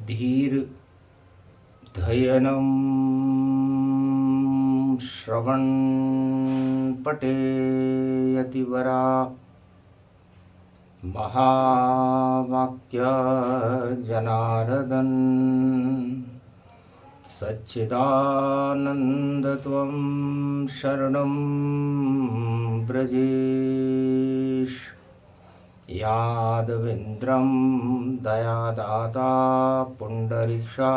धीर धयनं श्रवण पठेयतिवरा महावाक्य जनार्दन सच्चिदानन्दत्वं शरणं ब्रजेश यादवेन्द्रं दयादाता पुण्डरीक्षा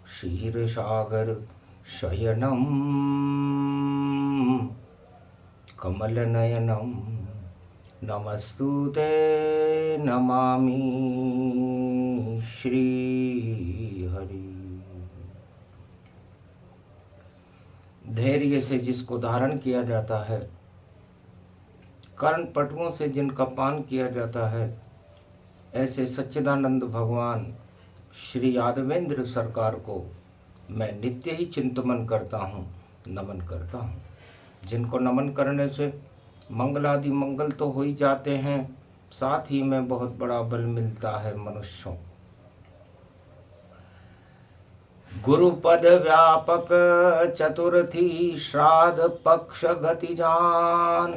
क्षीरसागर शयनं कमलनयनं नमस्तुते नमामि श्रीहरि। धैर्य से जिसको धारण किया जाता है, कर्ण पटुओं से जिनका पान किया जाता है, ऐसे सच्चिदानंद भगवान श्री यादवेंद्र सरकार को मैं नित्य ही चिंतन करता हूँ, नमन करता हूँ। जिनको नमन करने से मंगल आदि मंगल तो हो ही जाते हैं, साथ ही में बहुत बड़ा बल मिलता है मनुष्यों। गुरुपद व्यापक चतुर्थी श्राद्ध पक्ष गति जान,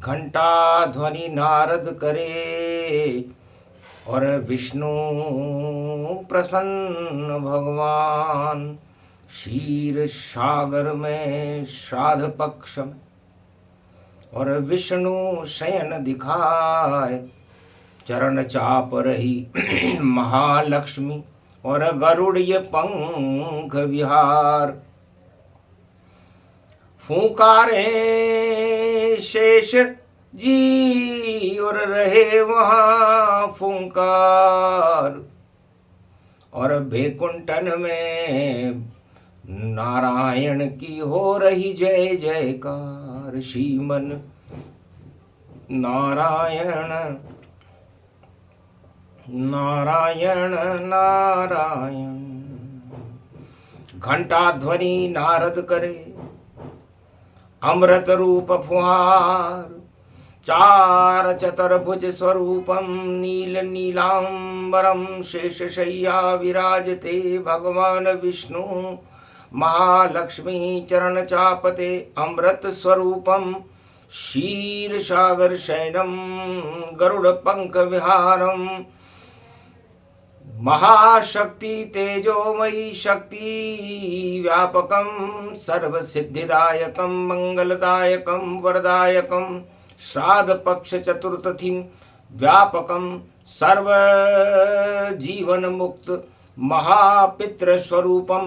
घंटा ध्वनि नारद करे और विष्णु प्रसन्न भगवान। क्षीर सागर में श्राद्ध पक्ष में और विष्णु शयन दिखाए, चरण चाप रही महालक्ष्मी और गरुड़ पंख विहार। फूंकारे शेष जी और रहे वहाँ फूंकार, और बैकुंठन में नारायण की हो रही जय जयकार। श्रीमन नारायण नारायण नारायण। घंटा ध्वनि नारद करे, अमृत रूप फुहार। चार चतुर्भुज स्वरूपम नील नीलांबरम, शेषशय्या विराजते भगवान विष्णु। महालक्ष्मी चरण चापते अमृत स्वरूपम, क्षीर सागर शयनम गरुड़ पंख विहारम। महाशक्ति तेजोमयी शक्ति व्यापकम, सर्व सिद्धिदायकम मंगलदायकम वरदायकम। श्राद्ध पक्ष चतुर्थी व्यापकम, सर्व जीवन मुक्त महापितृ स्वरूपम।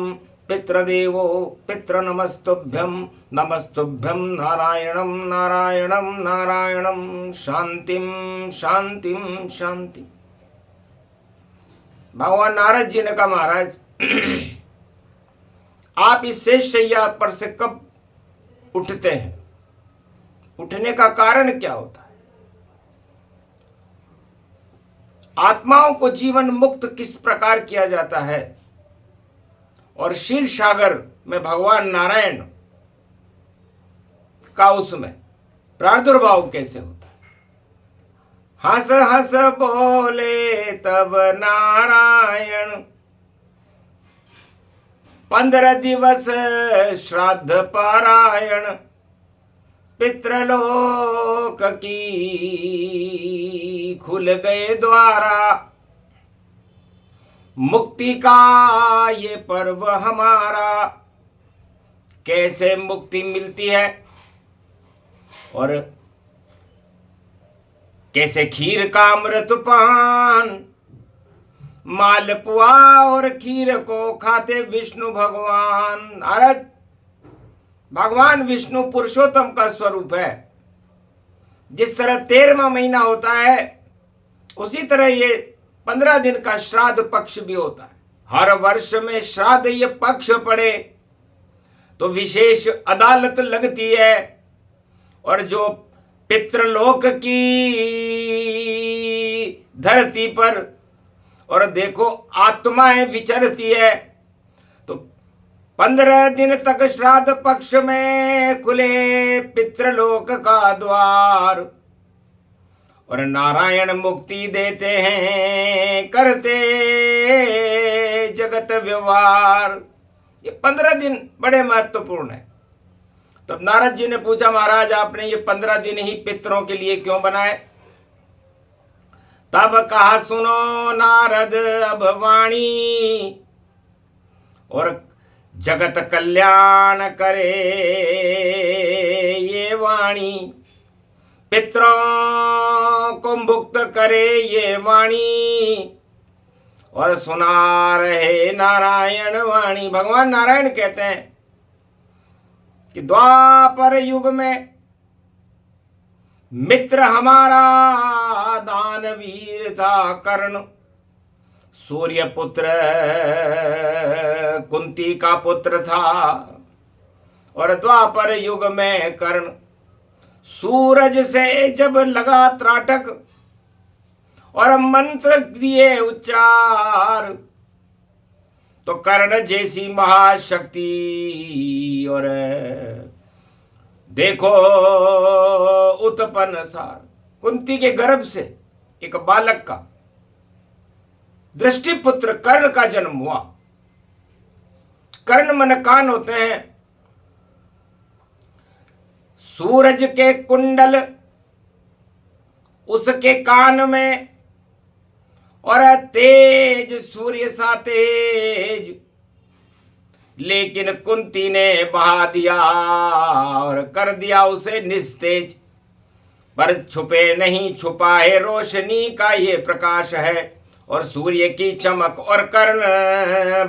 पितृदेवो पितृ नमस्तुभ्यं नमस्तुभ्यं, नारायणं नारायणं नारायणं। शांतिम शांतिम शांति। भगवान नारद जी ने कहा, महाराज आप इस शेष शैया पर से कब उठते हैं? उठने का कारण क्या होता है? आत्माओं को जीवन मुक्त किस प्रकार किया जाता है? और क्षीर सागर में भगवान नारायण का उसमें प्रादुर्भाव कैसे होता है? हंस हंस बोले तब नारायण, 15 दिवस श्राद्ध पारायण। पितृलोक की खुल गए द्वारा, मुक्ति का ये पर्व हमारा। कैसे मुक्ति मिलती है और कैसे? खीर का अमृत पान, मालपुआ और खीर को खाते विष्णु भगवान। नारद, भगवान विष्णु पुरुषोत्तम का स्वरूप है। जिस तरह 13वां महीना होता है, उसी तरह ये 15 दिन का श्राद्ध पक्ष भी होता है। हर वर्ष में श्राद्ध ये पक्ष पड़े तो विशेष अदालत लगती है, और जो पितृलोक की धरती पर और देखो आत्माएं विचरती है, तो 15 दिन तक श्राद्ध पक्ष में खुले पितृलोक का द्वार। और नारायण मुक्ति देते हैं, करते जगत व्यवहार। ये 15 दिन बड़े महत्वपूर्ण है। तब नारद जी ने पूछा, महाराज आपने ये 15 दिन ही पितरों के लिए क्यों बनाए? तब कहा, सुनो नारद अब वाणी, और जगत कल्याण करे ये वाणी, पितरों को मुक्त करे ये वाणी, और सुना रहे नारायण वाणी। भगवान नारायण कहते हैं कि द्वापर युग में मित्र हमारा दानवीर था कर्ण, सूर्य पुत्र कुंती का पुत्र था। और द्वापर युग में कर्ण सूरज से जब लगा त्राटक और मंत्र दिए उच्चार, तो कर्ण जैसी महाशक्ति और देखो उत्पन्न सार। कुंती के गर्भ से एक बालक का दृष्टिपुत्र कर्ण का जन्म हुआ। कर्ण मन कान होते हैं। सूरज के कुंडल उसके कान में, और तेज सूर्य सा तेज, लेकिन कुंती ने बहा दिया और कर दिया उसे निस्तेज। पर छुपे नहीं छुपा है रोशनी का ये प्रकाश है, और सूर्य की चमक, और कर्ण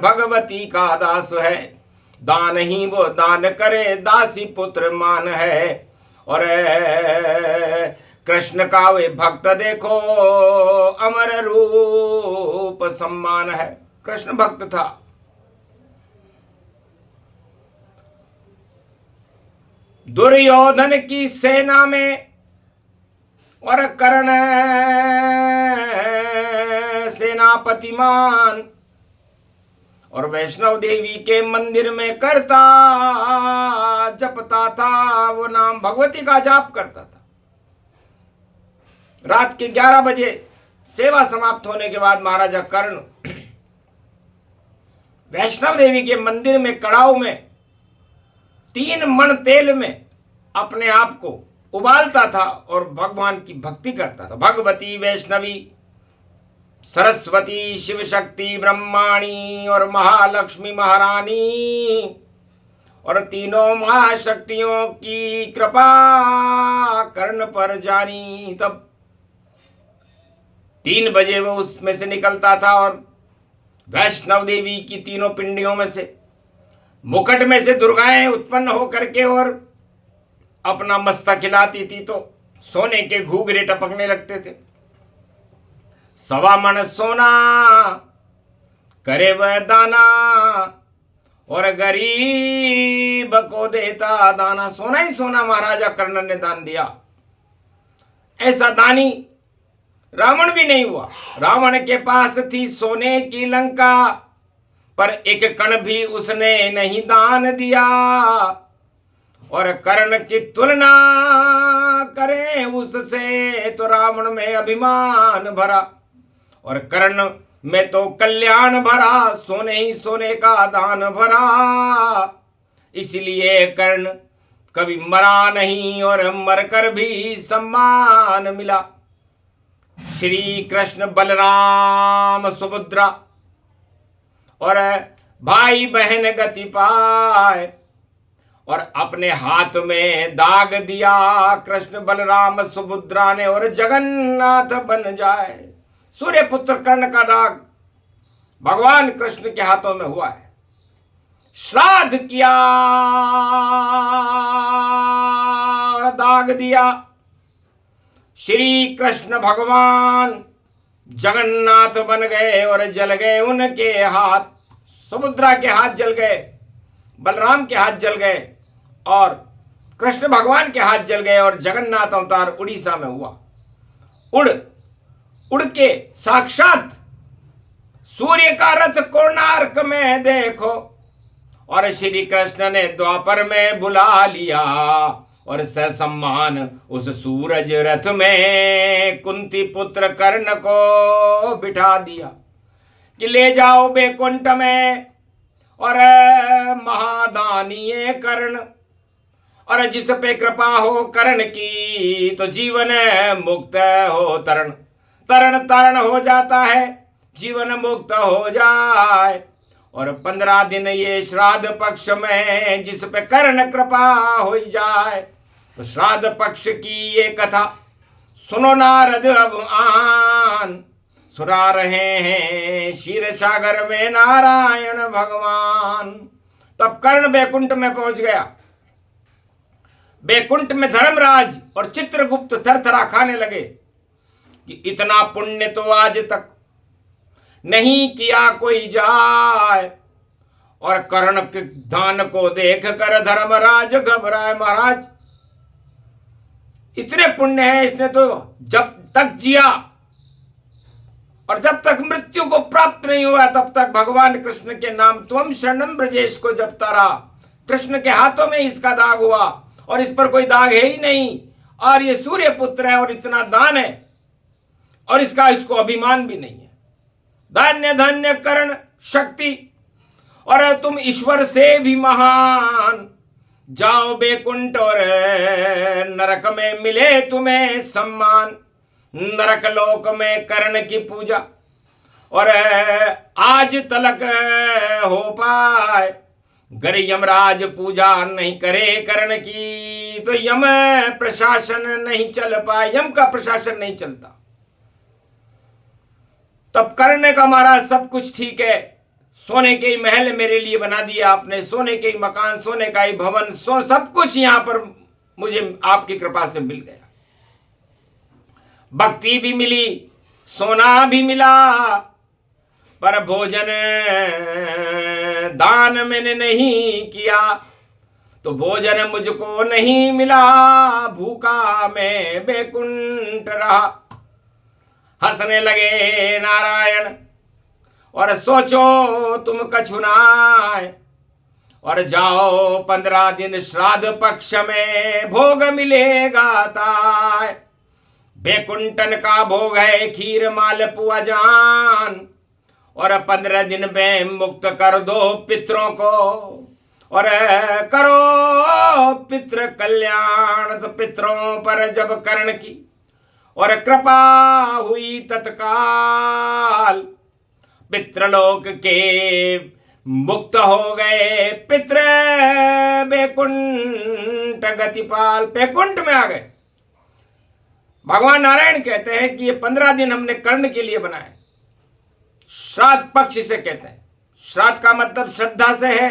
भगवती का दास है। दान ही वो दान करे, दासी पुत्र मान है। और कृष्ण का वे भक्त देखो, अमर रूप सम्मान है। कृष्ण भक्त था। दुर्योधन की सेना में और कर्ण सेनापतिमान, और वैष्णव देवी के मंदिर में करता जपता था वो नाम, भगवती का जाप करता था। रात के 11 बजे सेवा समाप्त होने के बाद महाराजा कर्ण वैष्णव देवी के मंदिर में कड़ाऊ में 3 मण तेल में अपने आप को उबालता था और भगवान की भक्ति करता था। भगवती वैष्णवी सरस्वती शिव शक्ति ब्रह्माणी और महालक्ष्मी महारानी, और तीनों महाशक्तियों की कृपा कर्ण पर जानी। तब 3 बजे वो उसमें से निकलता था और वैष्णव देवी की तीनों पिंडियों में से, मुकुट में से दुर्गाएं उत्पन्न हो करके और अपना मस्तक हिलाती थी, तो सोने के घूघरे टपकने लगते थे। 1.25 मण सोना करे वह दाना, और गरीब को देता दाना। सोना ही सोना महाराजा कर्ण ने दान दिया। ऐसा दानी रावण भी नहीं हुआ। रावण के पास थी सोने की लंका, पर एक कण भी उसने नहीं दान दिया। और कर्ण की तुलना करें उससे तो रावण में अभिमान भरा, और कर्ण में तो कल्याण भरा, सोने ही सोने का दान भरा। इसलिए कर्ण कभी मरा नहीं और मरकर भी सम्मान मिला। श्री कृष्ण बलराम सुभद्रा और भाई बहन गति पाए, और अपने हाथ में दाग दिया कृष्ण बलराम सुभद्रा ने, और जगन्नाथ बन जाए। सूर्य पुत्र कर्ण का दाग भगवान कृष्ण के हाथों में हुआ है। श्राद्ध किया और दाग दिया। श्री कृष्ण भगवान जगन्नाथ बन गए और जल गए उनके हाथ। सुभद्रा के हाथ जल गए, बलराम के हाथ जल गए, और कृष्ण भगवान के हाथ जल गए, और जगन्नाथ अवतार उड़ीसा में हुआ। उड़ के साक्षात सूर्य का रथ कोणार्क में देखो, और श्री कृष्ण ने द्वापर में बुला लिया और ससम्मान उस सूरज रथ में कुंती पुत्र कर्ण को बिठा दिया कि ले जाओ बैकुंठ में, और महादानी ये कर्ण, और जिस पे कृपा हो कर्ण की तो जीवन मुक्त हो तरण, तरण तरण हो जाता है, जीवन मुक्त हो जाए। और 15 दिन ये श्राद्ध पक्ष में जिस पे कर्ण कृपा हो जाए, तो श्राद्ध पक्ष की ये कथा सुनो नारद अब आन, सुना रहे हैं क्षीर सागर में नारायण भगवान। तब कर्ण बैकुंठ में पहुंच गया। बैकुंठ में धर्मराज और चित्रगुप्त थरथरा खाने लगे कि इतना पुण्य तो आज तक नहीं किया कोई जाए। और कर्ण के दान को देख कर धर्मराज घबराए, महाराज इतने पुण्य है, इसने तो जब तक जिया और जब तक मृत्यु को प्राप्त नहीं हुआ तब तक भगवान कृष्ण के नाम त्वम शरणम ब्रजेश को जपता रहा। कृष्ण के हाथों में इसका दाग हुआ और इस पर कोई दाग है ही नहीं, और ये सूर्य पुत्र है और इतना दान है और इसको अभिमान भी नहीं है। धन्य धन्य कर्ण शक्ति, और तुम ईश्वर से भी महान, जाओ बैकुंठ और नरक में मिले तुम्हें सम्मान। नरक लोक में कर्ण की पूजा और आज तलक हो पाए, गर यमराज पूजा नहीं करे कर्ण की तो यम प्रशासन नहीं चल पाए, यम का प्रशासन नहीं चलता। तब कर्ण का महाराज सब कुछ ठीक है, सोने के ही महल मेरे लिए बना दिया आपने, सोने के ही मकान, सोने का ही भवन, सब कुछ यहां पर मुझे आपकी कृपा से मिल गया। भक्ति भी मिली, सोना भी मिला, पर भोजन दान मैंने नहीं किया तो भोजन मुझको नहीं मिला, भूखा मैं बैकुंठ रहा। हंसने लगे नारायण और सोचो तुम कछुनाए, और जाओ 15 दिन श्राद्ध पक्ष में भोग मिलेगा ताय। बैकुंठन का भोग है खीर मालपुआ जान, और 15 दिन में मुक्त कर दो पितरों को, और करो पितृ कल्याण। तो पितरों पर जब कर्ण की और कृपा हुई तत्काल, पितृलोक के मुक्त हो गए पितृ, बैकुंठ गतिपाल, बैकुंठ में आ गए। भगवान नारायण कहते हैं कि ये 15 दिन हमने कर्ण के लिए बनाए। श्राद्ध पक्ष इसे कहते हैं। श्राद्ध का मतलब श्रद्धा से है,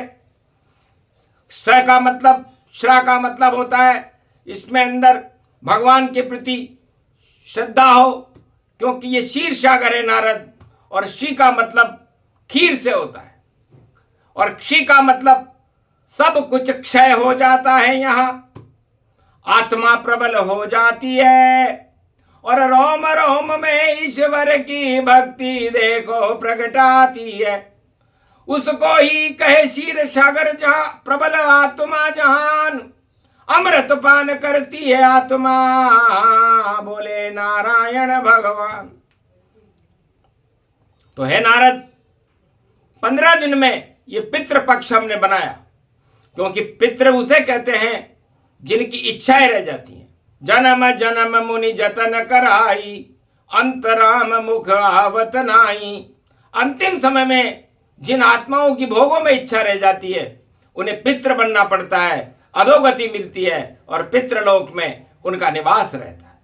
स का मतलब, श्रा का मतलब होता है इसमें अंदर भगवान के प्रति श्रद्धा हो, क्योंकि ये क्षीर सागर है नारद, और शी का मतलब खीर से होता है, और क्षी का मतलब सब कुछ क्षय हो जाता है, यहां आत्मा प्रबल हो जाती है, और रोम रोम में ईश्वर की भक्ति देखो प्रगटाती है। उसको ही कहे क्षीर सागर जहां प्रबल आत्मा जहान, अमृत पान करती है आत्मा, बोले नारायण भगवान। तो है नारद, 15 दिन में ये पितृ पक्ष हमने बनाया, क्योंकि पितृ उसे कहते हैं जिनकी इच्छाएं रह जाती हैं। जन्म जन्म मुनि जतन कराई, अंतराम मुख आवत नाई। अंतिम समय में जिन आत्माओं की भोगों में इच्छा रह जाती है उन्हें पितृ बनना पड़ता है, अधोगति मिलती है और पितृलोक में उनका निवास रहता है।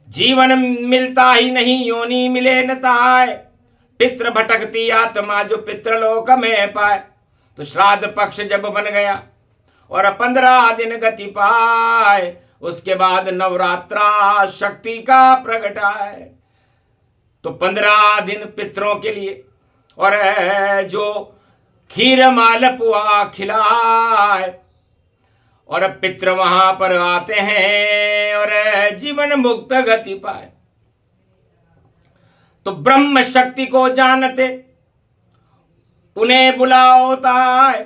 जीवन मिलता ही नहीं योनि मिले न ताय, पितृ भटकती आत्मा जो पितृलोक में पाए। तो श्राद्ध पक्ष जब बन गया और 15 दिन गति पाए, उसके बाद नवरात्रा शक्ति का प्रगटाए। तो 15 दिन पितरों के लिए, और जो खीर मालपुआ खिलाए, और पितृ वहां पर आते हैं और जीवन मुक्त गति पाए। तो ब्रह्म शक्ति को जानते उन्हें बुलाओ ताय,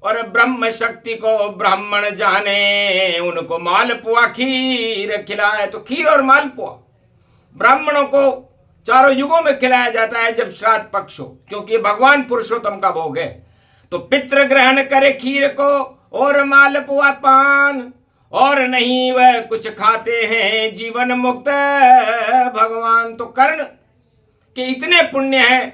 और ब्रह्म शक्ति को ब्राह्मण जाने, उनको मालपुआ खीर खिलाए। तो खीर और मालपुआ ब्राह्मणों को चारों युगों में खिलाया जाता है जब श्राद्ध पक्ष हो, क्योंकि ये भगवान पुरुषोत्तम का भोग है। तो पितृ ग्रहण करे खीर को और मालपुआ पान, और नहीं वह कुछ खाते हैं जीवन मुक्त भगवान। तो कर्ण के इतने पुण्य हैं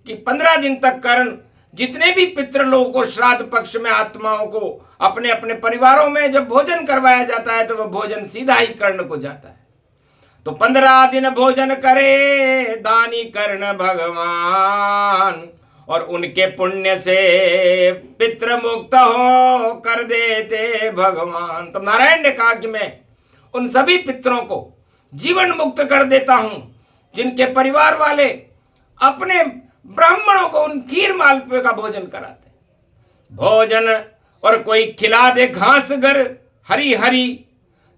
कि 15 दिन तक कर्ण जितने भी पितृलोक को श्राद्ध पक्ष में आत्माओं को अपने अपने परिवारों में जब भोजन करवाया जाता है तो वह भोजन सीधा ही कर्ण को जाता है। तो 15 दिन भोजन करे दानी कर्ण भगवान, और उनके पुण्य से पितृ मुक्त हो कर देते भगवान। तो नारायण ने कहा कि मैं उन सभी पितरों को जीवन मुक्त कर देता हूं जिनके परिवार वाले अपने ब्राह्मणों को उन खीर मालपुए का भोजन कराते। भोजन और कोई खिला दे घास गर हरी हरी,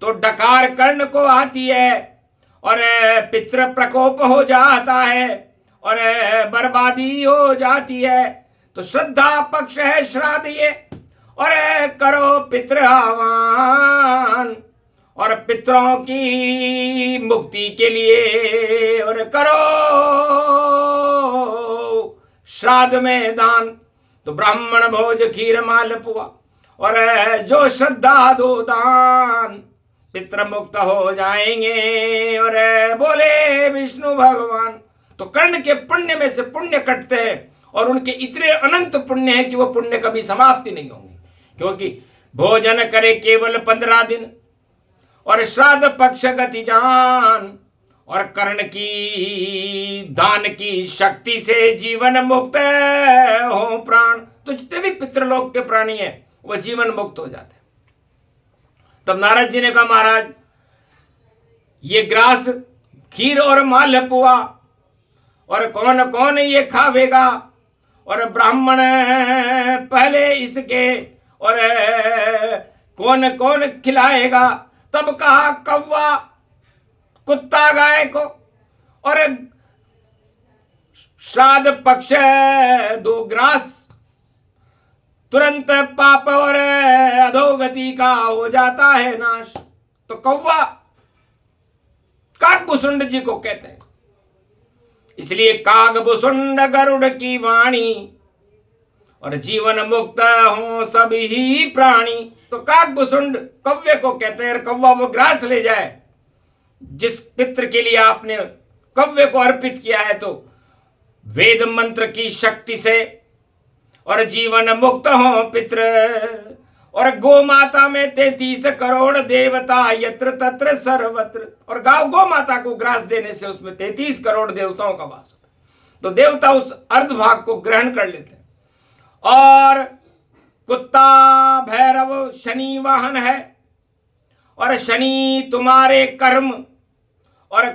तो डकार कर्ण को आती है और पितृ प्रकोप हो जाता है और बर्बादी हो जाती है। तो श्रद्धा पक्ष है श्राद्ध ये, और करो पितृ आह्वान, और पितरों की मुक्ति के लिए और करो श्राद्ध में दान। तो ब्राह्मण भोज खीर मालपुआ, और जो श्रद्धा दो दान, पितृ मुक्त हो जाएंगे और बोले विष्णु भगवान। तो कर्ण के पुण्य में से पुण्य कटते हैं, और उनके इतने अनंत पुण्य हैं कि वो पुण्य कभी समाप्ति नहीं होंगे, क्योंकि भोजन करे केवल 15 दिन और श्राद्ध पक्ष गति जान, और कर्ण की दान की शक्ति से जीवन मुक्त हो प्राण। तो जितने भी पितृलोक के प्राणी हैं वो जीवन मुक्त हो जाते हैं। तब नारद जी ने कहा महाराज ये ग्रास खीर और मालपुआ और कौन कौन ये खावेगा, और ब्राह्मण पहले इसके और कौन कौन खिलाएगा। तब कहा कौवा कुत्ता गाय को, और श्राद्ध पक्ष 2 ग्रास, तुरंत पाप और अधोगति का हो जाता है नाश। तो कौवा काकभुसुंड जी को कहते हैं, इसलिए काकभुसुंड गरुड़ की वाणी, और जीवन मुक्त हो सभी प्राणी। तो काकभुसुंड कौवे को कहते हैं, कौवा वो ग्रास ले जाए जिस पितृ के लिए आपने कौवे को अर्पित किया है, तो वेद मंत्र की शक्ति से और जीवन मुक्त हो पितृ। और गो माता में 33 करोड़ देवता यत्र तत्र सर्वत्र, और गौ माता को ग्रास देने से उसमें 33 करोड़ देवताओं का वास होता है। तो देवता उस अर्ध भाग को ग्रहण कर लेते हैं। और कुत्ता भैरव शनि वाहन है, और शनि तुम्हारे कर्म और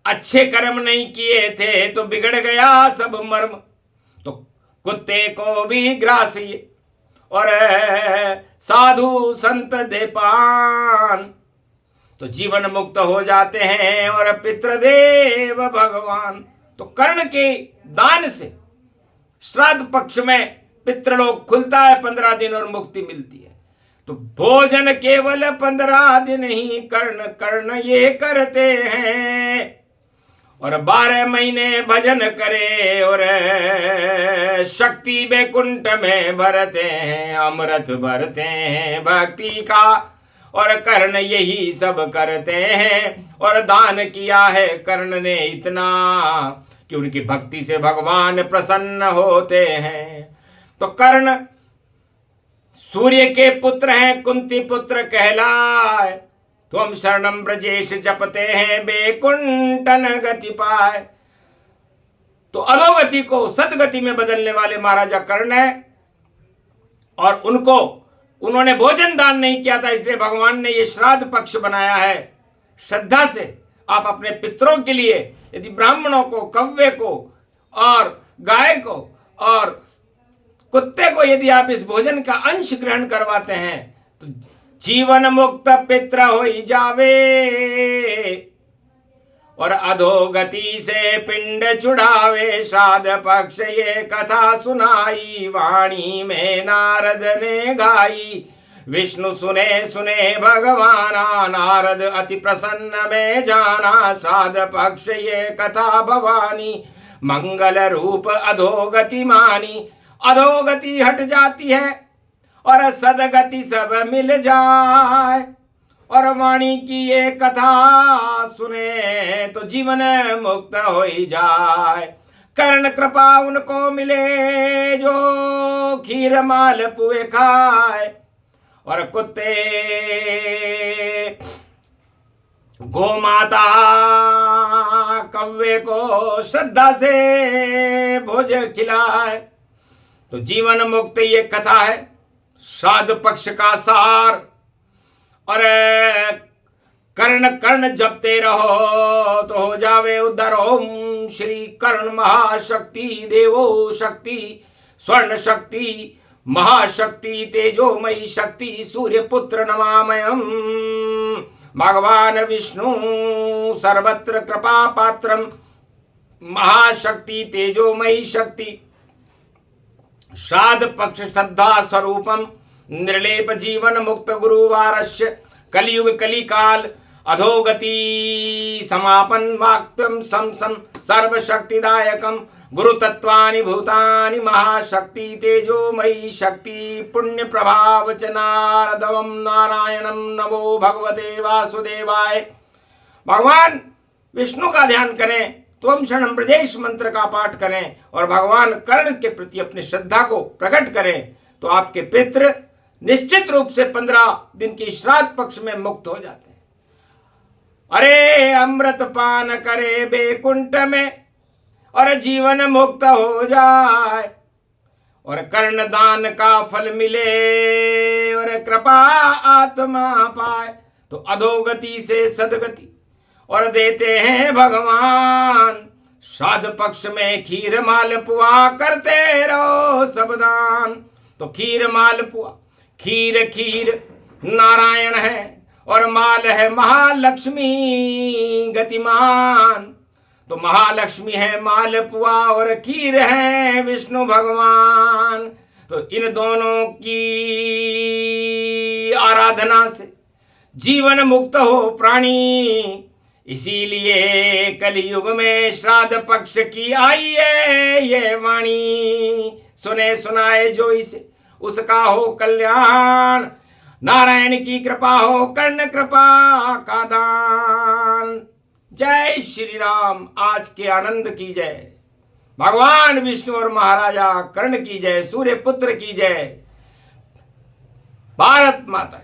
अच्छे कर्म नहीं किए थे तो बिगड़ गया सब मर्म। तो कुत्ते को भी ग्रासिए और साधु संत दे पान, तो जीवन मुक्त हो जाते हैं और पितृदेव भगवान। तो कर्ण के दान से श्राद्ध पक्ष में पितृलोक खुलता है 15 दिन और मुक्ति मिलती है। तो भोजन केवल 15 दिन ही कर्ण ये करते हैं, और 12 महीने भजन करे और शक्ति बैकुंठ में भरते हैं, अमृत भरते हैं भक्ति का, और कर्ण यही सब करते हैं। और दान किया है कर्ण ने इतना कि उनकी भक्ति से भगवान प्रसन्न होते हैं। तो कर्ण सूर्य के पुत्र हैं, कुंती पुत्र कहलाए, तो हम शरणम ब्रजेश जपते हैं बैकुंठन गति पाए। तो अधोगति को सदगति में बदलने वाले महाराजा कर्ण है, और उन्होंने भोजन दान नहीं किया था, इसलिए भगवान ने ये श्राद्ध पक्ष बनाया है। श्रद्धा से आप अपने पितरों के लिए यदि ब्राह्मणों को, कौवे को और गाय को और कुत्ते को यदि आप इस भोजन का अंश ग्रहण करवाते हैं तो जीवन मुक्त पित्र हो जावे, और अधोगति से पिंड छुड़ावे। श्राद्ध पक्ष ये कथा सुनाई, वाणी में नारद ने गाई। विष्णु सुने सुने भगवाना, नारद अति प्रसन्न में जाना। श्राद्ध पक्ष ये कथा भवानी, मंगल रूप अधोगति मानी। अधोगति हट जाती है और सदगति सब मिल जाए। और वाणी की ये कथा सुने तो जीवन मुक्त हो ही जाए। कर्ण कृपा उनको मिले जो खीर माल पुए खाए। और कुत्ते गोमाता कौवे को श्रद्धा से भोज खिलाए। तो जीवन मुक्त ये कथा है, श्राद्ध पक्ष का सार। और कर्ण कर्ण जपते रहो तो हो जावे उद्धार। ओम श्री कर्ण महाशक्ति देवो शक्ति, स्वर्ण शक्ति महाशक्ति, तेजोमयी शक्ति, सूर्य पुत्र नमामयम्। भगवान विष्णु सर्वत्र कृपा पात्रम, महाशक्ति तेजोमयी शक्ति। श्राद्ध पक्ष श्रद्धा स्वरूपम, निर्लेप जीवन मुक्त गुरुवारस्य। कलियुग कलिकाल अधोगति समापन वाक्यम सम सम सर्वशक्तिदायकम। गुरु तत्वानि भूतानि महाशक्ति तेजोमयी शक्ति। पुण्य प्रभावच नारदवम नारायणम नमो भगवते वासुदेवाय। भगवान विष्णु का ध्यान करें, त्वम शरणम ब्रजेश मंत्र का पाठ करें और भगवान कर्ण के प्रति अपनी श्रद्धा को प्रकट करें तो आपके पितृ निश्चित रूप से 15 दिन की श्राद्ध पक्ष में मुक्त हो जाते हैं। अरे अमृत पान करे बैकुंठ में और जीवन मुक्त हो जाए। और कर्ण दान का फल मिले और कृपा आत्मा पाए। तो अधोगति से सदगति और देते हैं भगवान। श्राद्ध पक्ष में खीर मालपुआ करते रहो सब दान। तो खीर मालपुआ, खीर खीर नारायण है और माल है महालक्ष्मी गतिमान। तो महालक्ष्मी है मालपुआ और खीर है विष्णु भगवान। तो इन दोनों की आराधना से जीवन मुक्त हो प्राणी। इसीलिए कलयुग में श्राद्ध पक्ष की आई है ये वाणी। सुने सुनाए जो इसे उसका हो कल्याण। नारायण की कृपा हो कर्ण कृपा का दान। जय श्री राम। आज के आनंद की जय। भगवान विष्णु और महाराजा कर्ण की जय। सूर्य पुत्र की जय। भारत माता।